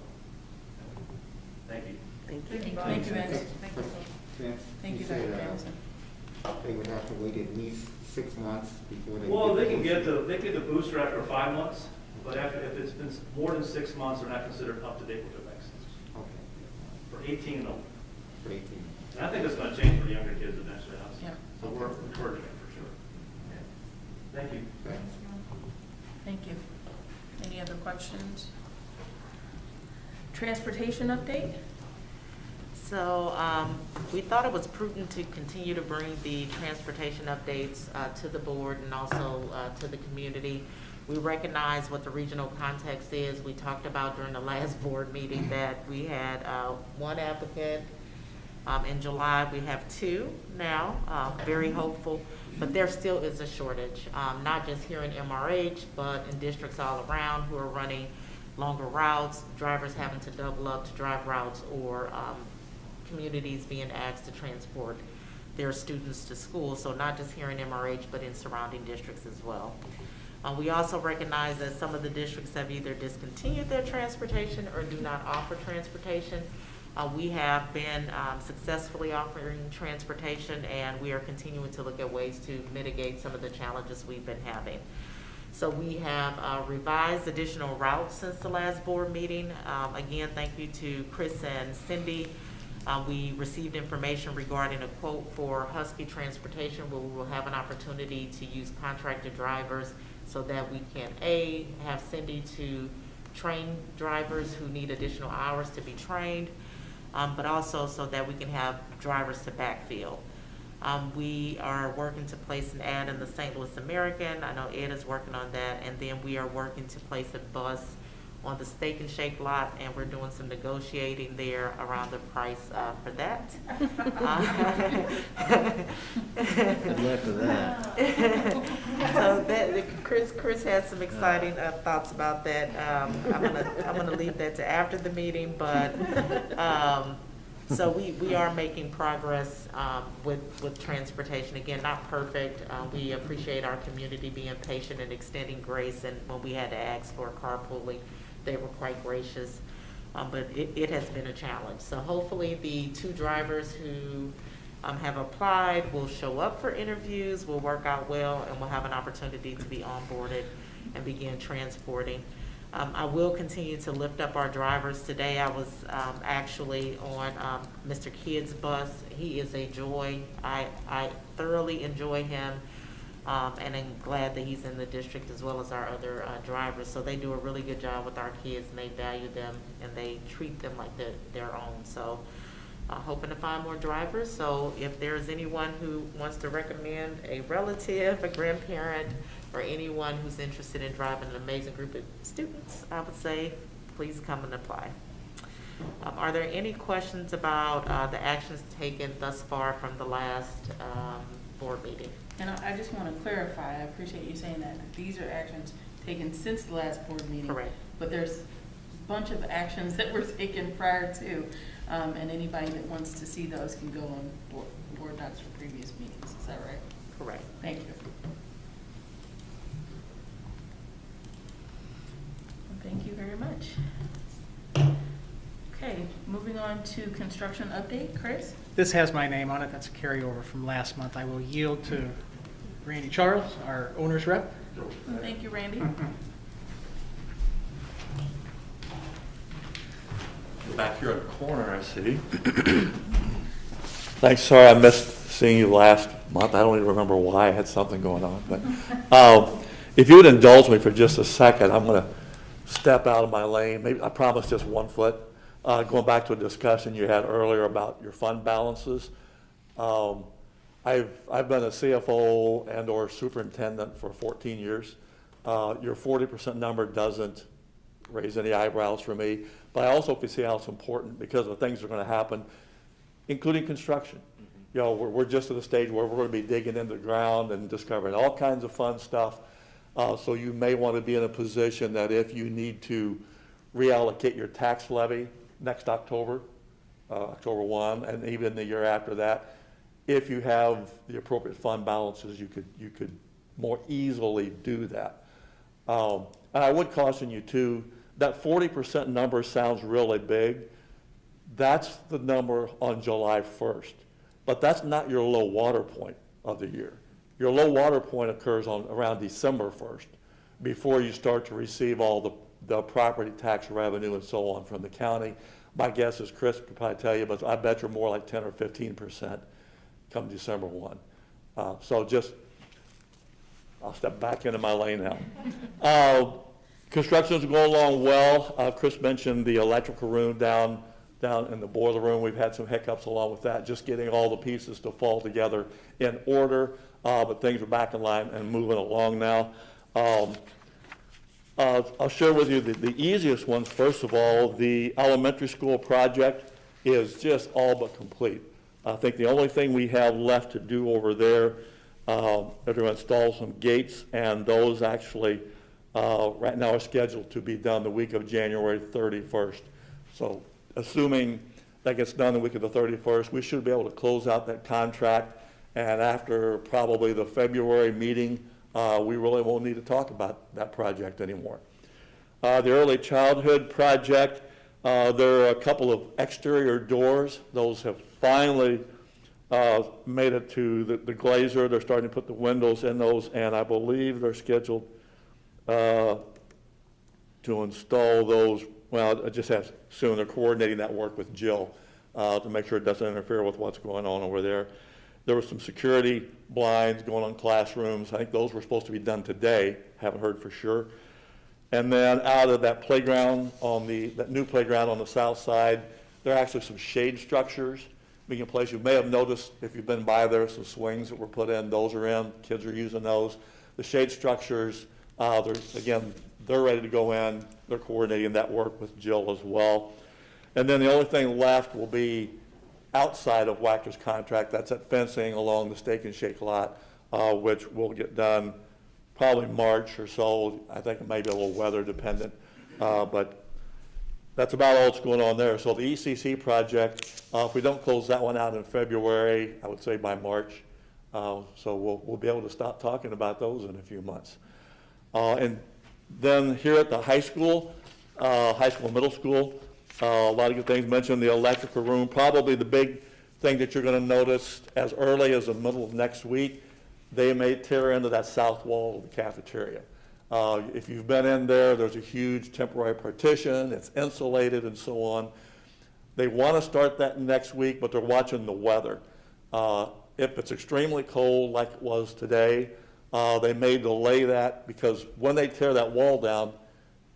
thank you. Thank you. Thank you, Vince. Vince, Thank you, said, Dr. Jameson. they would have to wait at least 6 months before they. Well, get they can get booster. the booster after 5 months, but if it's been more than 6 months, they're not considered up to date with their vaccines. Okay. For 18 and older. For 18. And I think it's going to change for the younger kids eventually. Yeah. So we're encouraging it for sure. Okay. Thank you. Thanks. Thank you. Any other questions? Transportation update? So we thought it was prudent to continue to bring the transportation updates to the board and also to the community. We recognize what the regional context is. We talked about during the last board meeting that we had 1 applicant. In July, we have 2 now, very hopeful, but there still is a shortage, not just here in MRH, but in districts all around who are running longer routes, drivers having to double up to drive routes, or communities being asked to transport their students to school. So not just here in MRH, but in surrounding districts as well. We also recognize that some of the districts have either discontinued their transportation or do not offer transportation. We have been successfully offering transportation, and we are continuing to look at ways to mitigate some of the challenges we've been having. So we have revised additional routes since the last board meeting. Again, thank you to Chris and Cindy. We received information regarding a quote for Husky Transportation, where we will have an opportunity to use contracted drivers so that we can, A, have Cindy to train drivers who need additional hours to be trained, but also so that we can have drivers to backfill. We are working to place an ad in the St. Louis American. I know Ed is working on that. And then we are working to place a bus on the Steak and Shake lot, and we're doing some negotiating there around the price for that. Good luck with that. So that, Chris has some exciting thoughts about that. I'm gonna leave that to after the meeting, but so we are making progress with transportation. Again, not perfect. We appreciate our community being patient and extending grace, and when we had to ask for carpooling, they were quite gracious. But it has been a challenge. So hopefully the 2 drivers who have applied will show up for interviews, will work out well, and will have an opportunity to be onboarded and begin transporting. I will continue to lift up our drivers. Today I was actually on Mr. Kidd's bus. He is a joy. I thoroughly enjoy him, and I'm glad that he's in the district as well as our other drivers. So they do a really good job with our kids, and they value them, and they treat them like their own. So hoping to find more drivers. So if there's anyone who wants to recommend a relative, a grandparent, or anyone who's interested in driving an amazing group of students, I would say, please come and apply. Are there any questions about the actions taken thus far from the last board meeting? And I just want to clarify, I appreciate you saying that these are actions taken since the last board meeting. Correct. But there's a bunch of actions that were taken prior to. And anybody that wants to see those can go on board docs for previous meetings. Is that right? Correct. Thank you. Thank you very much. Okay, moving on to construction update. Chris? This has my name on it. That's a carryover from last month. I will yield to Randy Charles, our owner's rep. Thank you, Randy. Back here in the corner, I see. Thanks. Sorry I missed seeing you last month. I don't even remember why. I had something going on. But if you would indulge me for just a second, I'm going to step out of my lane. Maybe I promise just 1 foot. Going back to a discussion you had earlier about your fund balances. I've been a CFO and or superintendent for 14 years. Your 40% number doesn't raise any eyebrows for me, but I also can see how it's important because of things that are going to happen, including construction. You know, we're just at a stage where we're going to be digging into the ground and discovering all kinds of fun stuff. So you may want to be in a position that if you need to reallocate your tax levy next October, October 1, and even the year after that, if you have the appropriate fund balances, you could more easily do that. And I would caution you too, that 40% number sounds really big. That's the number on July 1st, but that's not your low water point of the year. Your low water point occurs on around December 1st, before you start to receive all the property tax revenue and so on from the county. My guess is Chris could probably tell you, but I bet you're more like 10 or 15% come December 1. So just, I'll step back into my lane now. Construction's going along well. Chris mentioned the electrical room down in the boiler room. We've had some hiccups along with that, just getting all the pieces to fall together in order, but things are back in line and moving along now. I'll share with you the easiest ones. First of all, the elementary school project is just all but complete. I think the only thing we have left to do over there is to install some gates, and those actually right now are scheduled to be done the week of January 31st. So assuming that gets done the week of the 31st, we should be able to close out that contract, and after probably the February meeting, we really won't need to talk about that project anymore. The early childhood project, there are a couple of exterior doors. Those have finally made it to the glazer. They're starting to put the windows in those, and I believe they're scheduled to install those. Well, I just have soon. They're coordinating that work with Jill to make sure it doesn't interfere with what's going on over there. There were some security blinds going on classrooms. I think those were supposed to be done today. Haven't heard for sure. And then out of that playground, that new playground on the south side, there are actually some shade structures being in place. You may have noticed if you've been by there, some swings that were put in. Those are in. Kids are using those. The shade structures, they're ready to go in. They're coordinating that work with Jill as well. And then the only thing left will be outside of Wactor's contract. That's that fencing along the Steak and Shake lot, which will get done probably March or so. I think it may be a little weather dependent, but that's about all that's going on there. So the ECC project, if we don't close that one out in February, I would say by March. So we'll be able to stop talking about those in a few months. And then here at the high school, middle school, a lot of good things mentioned. The electrical room, probably the big thing that you're going to notice as early as the middle of next week, they may tear into that south wall of the cafeteria. If you've been in there, there's a huge temporary partition. It's insulated and so on. They want to start that next week, but they're watching the weather. If it's extremely cold like it was today, they may delay that, because when they tear that wall down,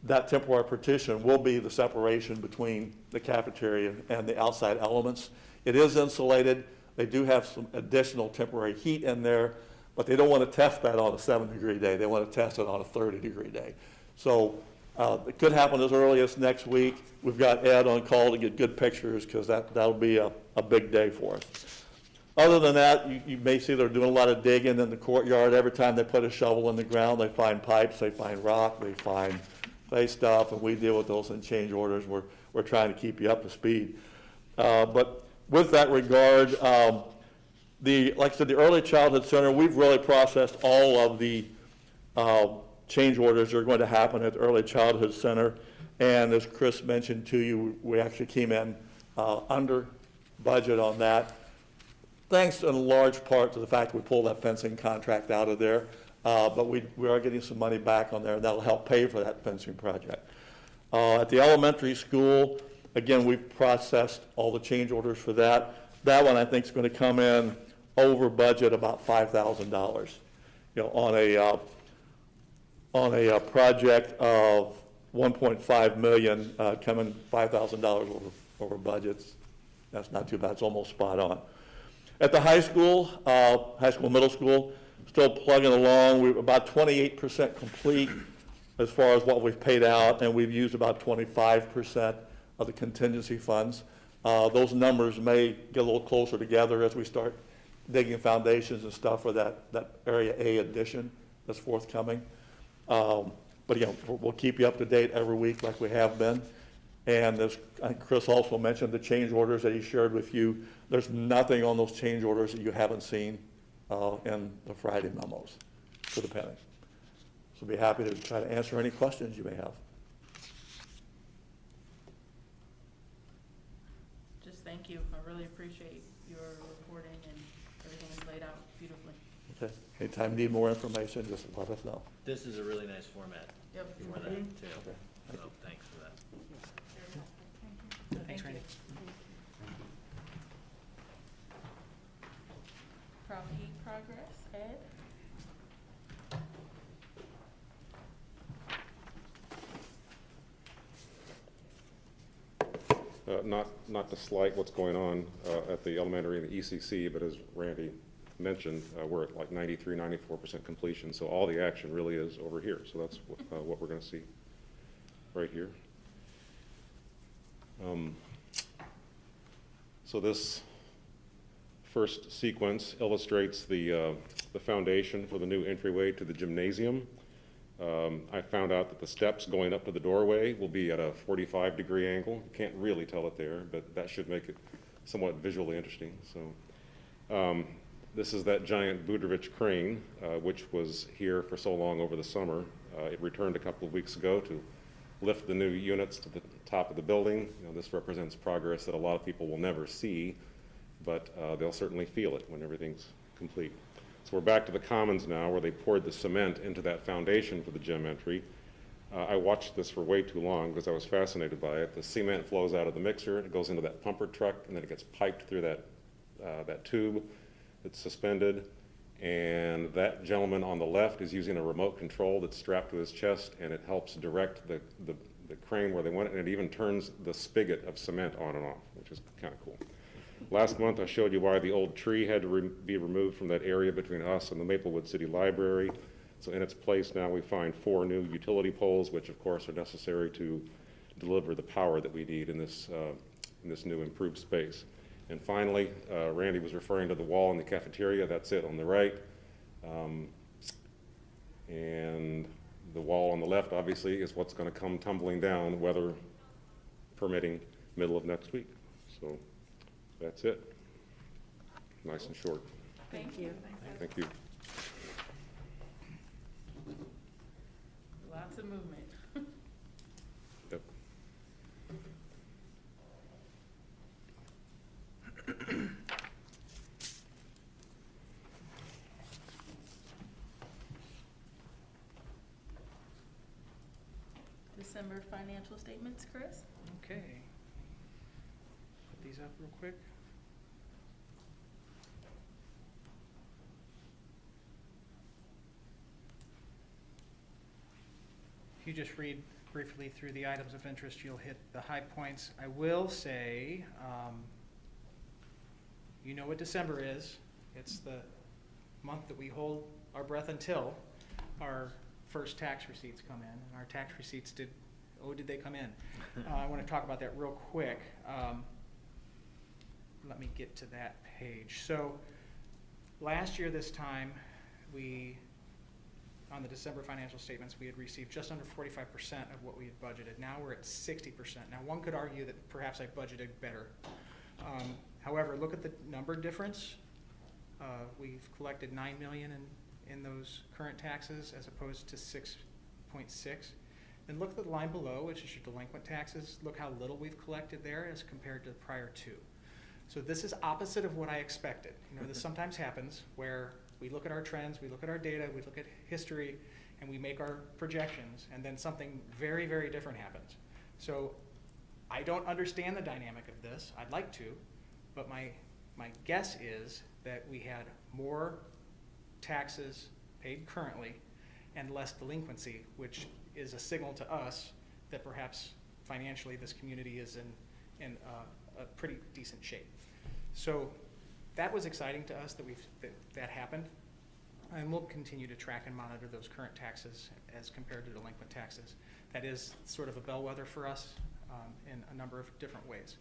that temporary partition will be the separation between the cafeteria and the outside elements. It is insulated. They do have some additional temporary heat in there, but they don't want to test that on a 7-degree day. They want to test it on a 30-degree day. So it could happen as early as next week. We've got Ed on call to get good pictures, because that'll be a big day for us. Other than that, you may see they're doing a lot of digging in the courtyard. Every time they put a shovel in the ground, they find pipes, they find rock, they find clay stuff, and we deal with those in change orders. We're trying to keep you up to speed. But with that regard, like I said, the Early Childhood Center, we've really processed all of the change orders that are going to happen at the Early Childhood Center. And as Chris mentioned to you, we actually came in under budget on that, thanks in large part to the fact that we pulled that fencing contract out of there. But we are getting some money back on there, and that'll help pay for that fencing project. At the elementary school, again, we've processed all the change orders for that. That one, I think, is going to come in over budget about $5,000. You know, on a project of $1.5 million, coming $5,000 over budgets. That's not too bad. It's almost spot on. At the high school, middle school, still plugging along. We're about 28% complete as far as what we've paid out, and we've used about 25% of the contingency funds. Those numbers may get a little closer together as we start digging foundations and stuff for that Area A addition that's forthcoming. But again, we'll keep you up to date every week like we have been. And as I think Chris also mentioned, the change orders that he shared with you, there's nothing on those change orders that you haven't seen in the Friday memos to the penny. So be happy to try to answer any questions you may have. Just thank you. I really appreciate your reporting, and everything is laid out beautifully. Okay. Anytime you need more information, just let us know. This is a really nice format. Yep. For that, too. Okay. So thanks for that. Thanks, Randy. Progress, Ed? Not to slight what's going on at the elementary and the ECC, but as Randy mentioned, we're at like 93, 94% completion. So all the action really is over here. So that's what we're going to see right here. So this first sequence illustrates the foundation for the new entryway to the gymnasium. I found out that the steps going up to the doorway will be at a 45-degree angle. You can't really tell it there, but that should make it somewhat visually interesting. So this is that giant Budrovich crane, which was here for so long over the summer. It returned a couple of weeks ago to lift the new units to the top of the building. You know, this represents progress that a lot of people will never see, but they'll certainly feel it when everything's complete. So we're back to the commons now, where they poured the cement into that foundation for the gym entry. I watched this for way too long because I was fascinated by it. The cement flows out of the mixer, it goes into that pumper truck, and then it gets piped through that tube that's suspended. And that gentleman on the left is using a remote control that's strapped to his chest, and it helps direct the crane where they want it, and it even turns the spigot of cement on and off, which is kind of cool. Last month I showed you why the old tree had to be removed from that area between us and the Maplewood City Library. So in its place now we find 4 new utility poles, which of course are necessary to deliver the power that we need in this new improved space. And finally, Randy was referring to the wall in the cafeteria. That's it on the right. And the wall on the left, obviously, is what's going to come tumbling down, weather permitting, middle of next week. So that's it. Nice and short. Thank you. Thank you. Lots of movement. Yep. December financial statements, Chris? Okay. Put these up real quick. If you just read briefly through the items of interest, you'll hit the high points. I will say, you know what December is. It's the month that we hold our breath until our first tax receipts come in. And our tax receipts did they come in? I want to talk about that real quick. Let me get to that page. So last year this time, on the December financial statements, we had received just under 45% of what we had budgeted. Now we're at 60%. Now one could argue that perhaps I budgeted better. However, look at the number difference. We've collected 9 million in those current taxes as opposed to 6.6. Then look at the line below, which is your delinquent taxes. Look how little we've collected there as compared to the prior two. So this is opposite of what I expected. You know, this sometimes happens where we look at our trends, we look at our data, we look at history, and we make our projections, and then something very, very different happens. So I don't understand the dynamic of this. I'd like to, but my guess is that we had more taxes paid currently and less delinquency, which is a signal to us that perhaps financially this community is in a pretty decent shape. So that was exciting to us that that happened. And we'll continue to track and monitor those current taxes as compared to delinquent taxes. That is sort of a bellwether for us in a number of different ways.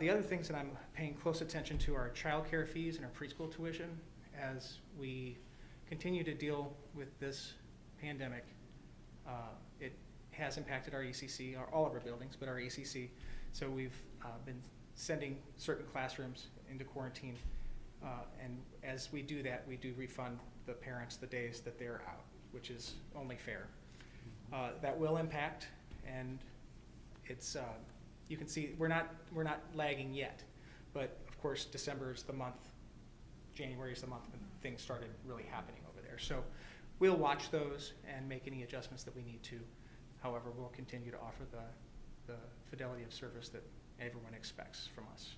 The other things that I'm paying close attention to are childcare fees and our preschool tuition. As we continue to deal with this pandemic, it has impacted our ECC, all of our buildings, but our ECC. So we've been sending certain classrooms into quarantine. And as we do that, we do refund the parents the days that they're out, which is only fair. That will impact, and it's you can see we're not lagging yet, but of course December is the month, January is the month when things started really happening over there. So we'll watch those and make any adjustments that we need to. However, we'll continue to offer the fidelity of service that everyone expects from us.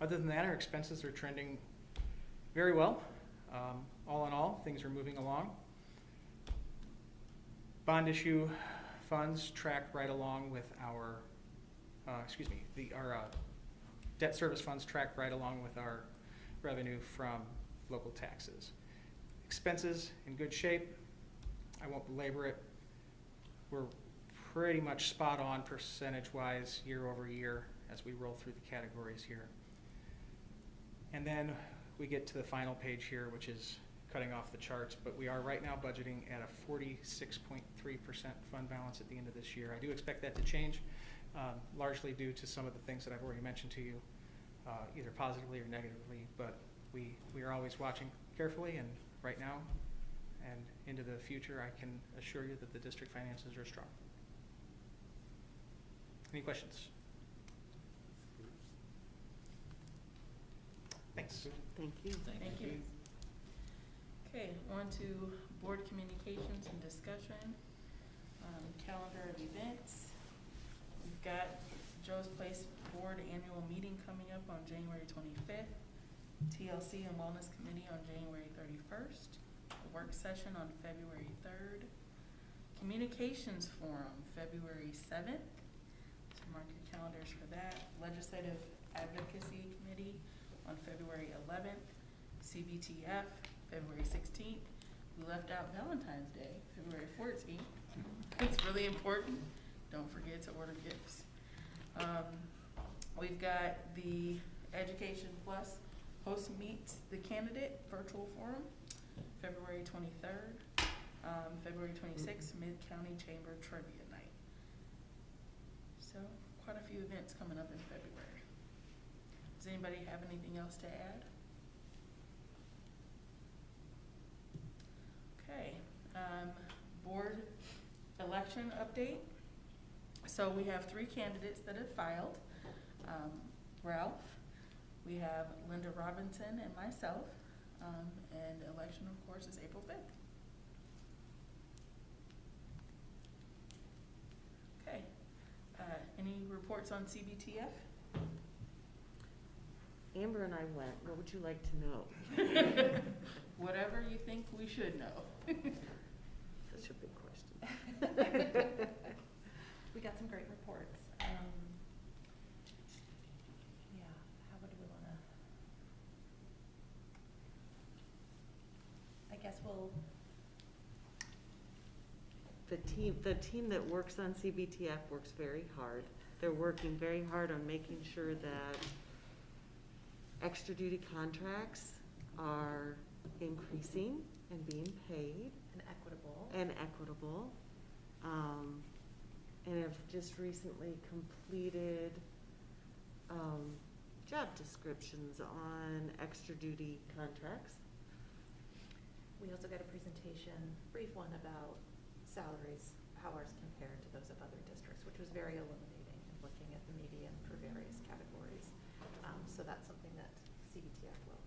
Other than that, our expenses are trending very well. All in all, things are moving along. Bond issue funds track right along with our, our debt service funds track right along with our revenue from local taxes. Expenses in good shape. I won't belabor it. We're pretty much spot on percentage-wise year over year as we roll through the categories here. And then we get to the final page here, which is cutting off the charts, but we are right now budgeting at a 46.3% fund balance at the end of this year. I do expect that to change, largely due to some of the things that I've already mentioned to you, either positively or negatively, but we are always watching carefully, and right now and into the future, I can assure you that the district finances are strong. Any questions? Thanks. Thank you. Thank you. Okay, on to board communications and discussion. Calendar of events. We've got Joe's Place Board Annual Meeting coming up on January 25th. TLC and Wellness Committee on January 31st. A work session on February 3rd. Communications Forum, February 7th. So mark your calendars for that. Legislative Advocacy Committee on February 11th. CBTF, February 16th. We left out Valentine's Day, February 14th. It's really important. Don't forget to order gifts. We've got the Education Plus Host Meets the Candidate Virtual Forum, February 23rd. February 26th, Mid-County Chamber Trivia Night. So quite a few events coming up in February. Does anybody have anything else to add? Okay, board election update. So we have 3 candidates that have filed. Ralph, we have Linda Robinson and myself, and election, of course, is April 5th. Okay, any reports on CBTF? Amber and I went. What would you like to know? Whatever you think we should know. Such a big question. We got some great reports. Yeah, how do we want to? I guess we'll. The team that works on CBTF works very hard. They're working very hard on making sure that extra duty contracts are increasing and being paid. And equitable. And have just recently completed job descriptions on extra duty contracts. We also got a presentation, brief one about salaries, how ours compared to those of other districts, which was very illuminating in looking at the median for various categories. So that's something that CBTF will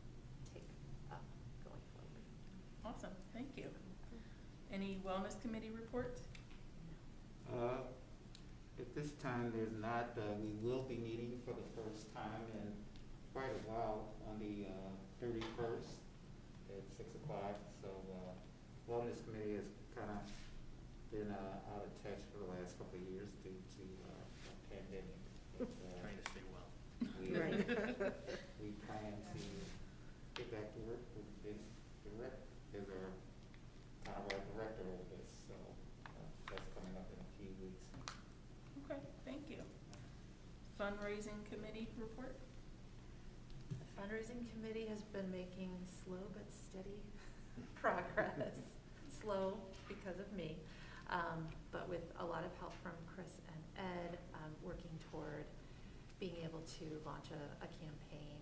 take up going forward. Awesome, thank you. Any wellness committee reports? At this time, there's not. We will be meeting for the first time in quite a while on the 31st at 6 o'clock. So Wellness Committee has kind of been out of touch for the last couple of years due to the pandemic. But, Trying to stay well. we plan to get back to work with this director, as our kind of our director over this. So that's coming up in a few weeks. Okay, thank you. Fundraising committee report? The fundraising committee has been making slow but steady progress. Slow because of me, but with a lot of help from Chris and Ed, working toward being able to launch a campaign,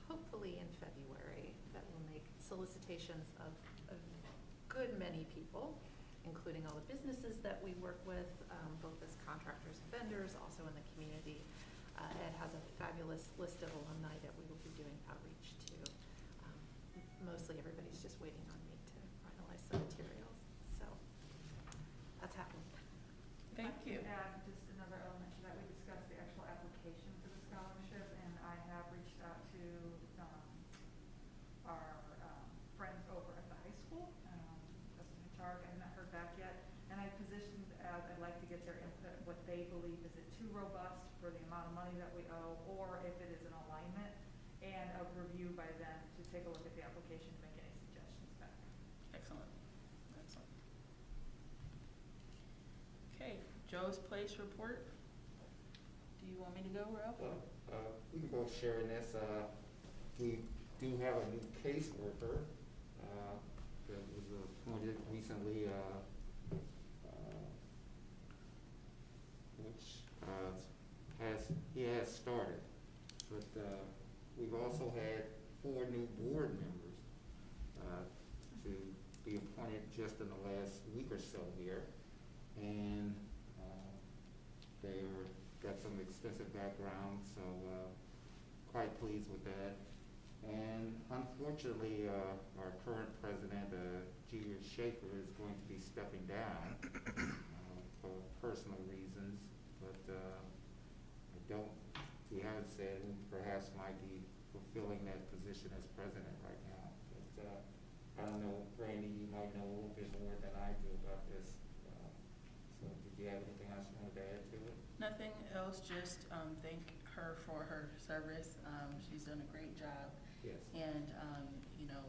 hopefully in February, that will make solicitations of a good many people, including all the businesses that we work with, both as contractors and vendors, also in the community. Ed has a fabulous list of alumni that we will be doing outreach to. Mostly everybody's just waiting on me to finalize some materials. So that's happening. Thank you. Add just another element to that. We discussed the actual application for the scholarship, and I have reached out to our friends over at the high school, just in charge. I have not heard back yet, and I positioned as I'd like to get their input, what they believe, is it too robust for the amount of money that we owe, or if it is an alignment, and a review by them to take a look at the application to make any suggestions back. Excellent. Excellent. Okay, Joe's Place report. Do you want me to go, Ralph? We can both share in this. We do have a new caseworker that was appointed recently, which he has started. But we've also had 4 new board members to be appointed just in the last week or so here. And they've got some extensive background, so quite pleased with that. And unfortunately, our current president, G. Schaefer, is going to be stepping down for personal reasons, but we haven't said who perhaps might be fulfilling that position as president right now. But I don't know, Randy, you might know a little bit more than I do about this. So did you have anything else you wanted to add to it? Nothing else, just thank her for her service. She's done a great job. Yes. And, you know,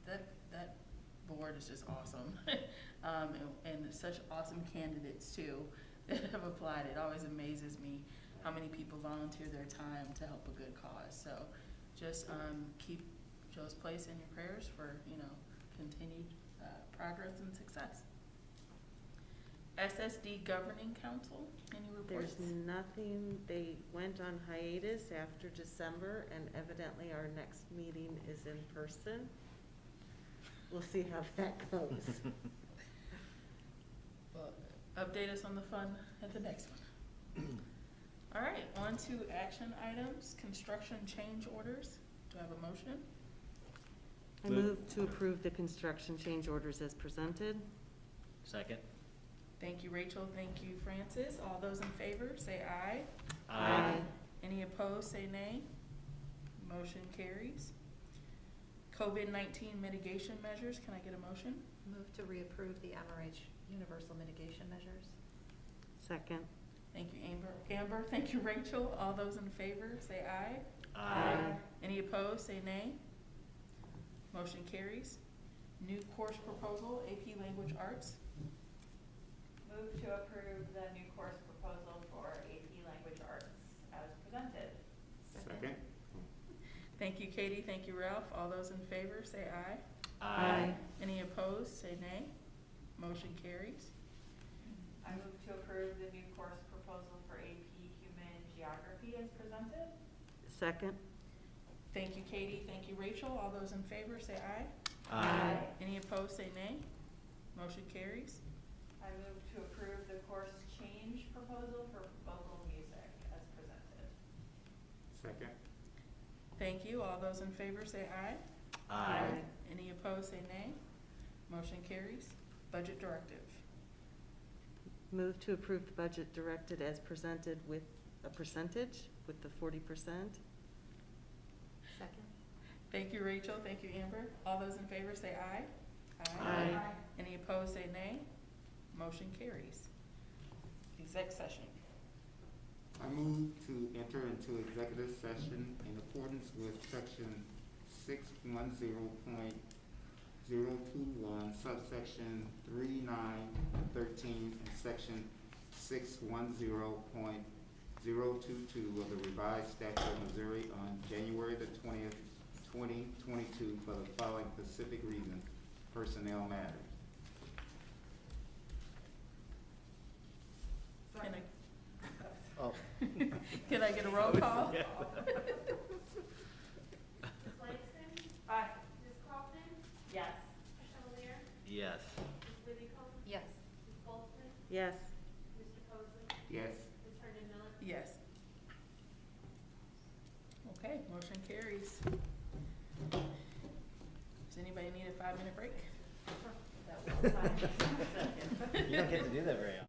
that board is just awesome. and such awesome candidates, too, that have applied. It always amazes me how many people volunteer their time to help a good cause. So just keep Joe's Place in your prayers for, you know, continued progress and success. SSD Governing Council, any reports? There's nothing. They went on hiatus after December, and evidently our next meeting is in person. We'll see how that goes. Well, update us on the fun at the next one. All right, on to action items, construction change orders. Do I have a motion? I move to approve the construction change orders as presented. Second. Thank you, Rachel. Thank you, Francis. All those in favor, say aye. Aye. Any opposed, say nay. Motion carries. COVID-19 mitigation measures. Can I get a motion? Move to reapprove the MRH universal mitigation measures. Second. Thank you, Amber. Thank you, Rachel. All those in favor, say aye. Aye. Any opposed, say nay. Motion carries. New course proposal, AP Language Arts. Move to approve the new course proposal for AP Language Arts as presented. Second. Thank you, Katie. Thank you, Ralph. All those in favor, say aye. Aye. Any opposed, say nay. Motion carries. I move to approve the new course proposal for AP Human Geography as presented. Second. Thank you, Katie. Thank you, Rachel. All those in favor, say aye. Aye. Any opposed, say nay. Motion carries. I move to approve the course change proposal for vocal music as presented. Second. Thank you. All those in favor, say aye. Aye. Any opposed, say nay. Motion carries. Budget directive. Move to approve the budget directed as presented with a percentage, with the 40%. Second. Thank you, Rachel. Thank you, Amber. All those in favor, say aye. Aye. Any opposed, say nay. Motion carries. Exec session. I move to enter into executive session in accordance with section 610.021, subsection 3913, and section 610.022 of the revised statute of Missouri on January the 20th, 2022 for the following specific reason: personnel matters. Can I, Oh. can I get a roll call? Ms. Langston? Aye. Ms. Kaufman? Yes. Ms. Chevalier? Yes. Ms. Whitcomb? Yes. Ms. Boltzmann? Yes. Mr. Posley? Yes. Ms. Herndon Miller? Yes. Okay, motion carries. Does anybody need a 5-minute break? That was fine. You don't get to do that very often.